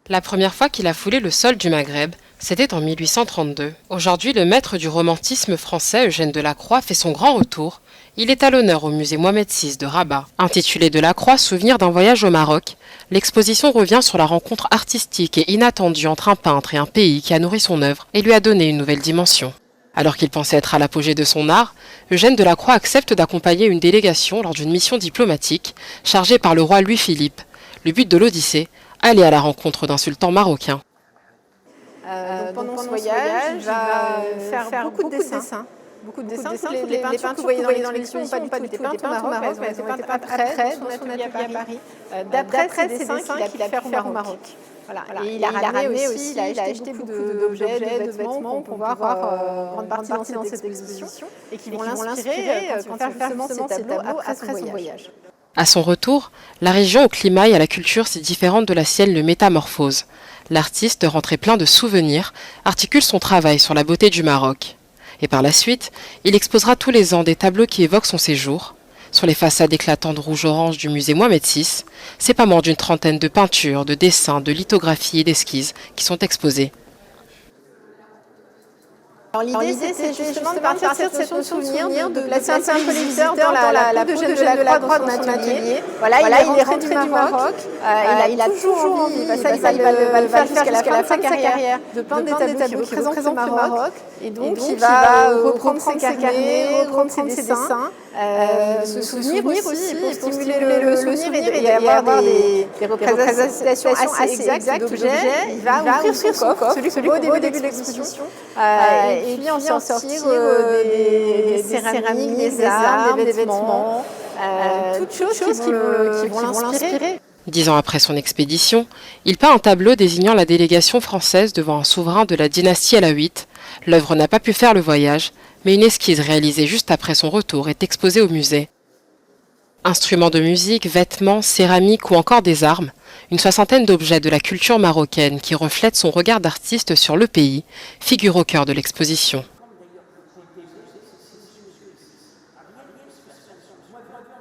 La première fois qu'il a foulé le sol du Maghreb, c'était en 1832. Aujourd'hui, le maître du romantisme français, Eugène Delacroix, fait son grand retour. Il est à l'honneur au musée Mohamed VI de Rabat. Intitulé Delacroix, souvenir d'un voyage au Maroc, l'exposition revient sur la rencontre artistique et inattendue entre un peintre et un pays qui a nourri son œuvre et lui a donné une nouvelle dimension. Alors qu'il pensait être à l'apogée de son art, Eugène Delacroix accepte d'accompagner une délégation lors d'une mission diplomatique chargée par le roi Louis-Philippe. Le but de l'Odyssée, aller à la rencontre d'un sultan marocain. Pendant ce voyage, il va faire beaucoup de dessins. Beaucoup de dessins. Les peintures que vous voyez dans l'exposition sont pas du tout peintes au Maroc, elles ont été peintes après, dans son atelier à Paris, d'après ces dessins qu'il a pu faire au Maroc. Voilà. Et il a ramené aussi, il a acheté beaucoup d'objets, de vêtements qu'on va voir en grande partie dans cette exposition et qui vont l'inspirer quand il va faire ces tableaux après son voyage. À son retour, la région au climat et à la culture si différente de la sienne le métamorphose. L'artiste, rentré plein de souvenirs, articule son travail sur la beauté du Maroc. Et par la suite, il exposera tous les ans des tableaux qui évoquent son séjour. Sur les façades éclatantes rouge-orange du musée Mohamed VI, c'est pas moins d'une trentaine de peintures, de dessins, de lithographies et d'esquisses qui sont exposés. L'idée, c'était justement de partir de cette notion de souvenir, de placer un peu les visiteurs dans la peau de Delacroix dans son atelier. Voilà, il est rentré du Maroc, il a toujours envie, ça il va le faire jusqu'à la fin de sa carrière, de peindre des tableaux qui représentent le Maroc. Et donc il va reprendre ses carnets, reprendre ses dessins, se souvenir aussi, pour stimuler le souvenir et avoir des représentations assez exactes d'objets. Il va ouvrir son coffre, celui qu'on voit au début de l'exposition. Et puis en sortir des céramiques, des armes, des vêtements, toutes choses qui vont l'inspirer. 10 ans après son expédition, il peint un tableau désignant la délégation française devant un souverain de la dynastie Alaouite. L'œuvre n'a pas pu faire le voyage, mais une esquisse réalisée juste après son retour est exposée au musée. Instruments de musique, vêtements, céramiques ou encore des armes, une soixantaine d'objets de la culture marocaine qui reflètent son regard d'artiste sur le pays figurent au cœur de l'exposition.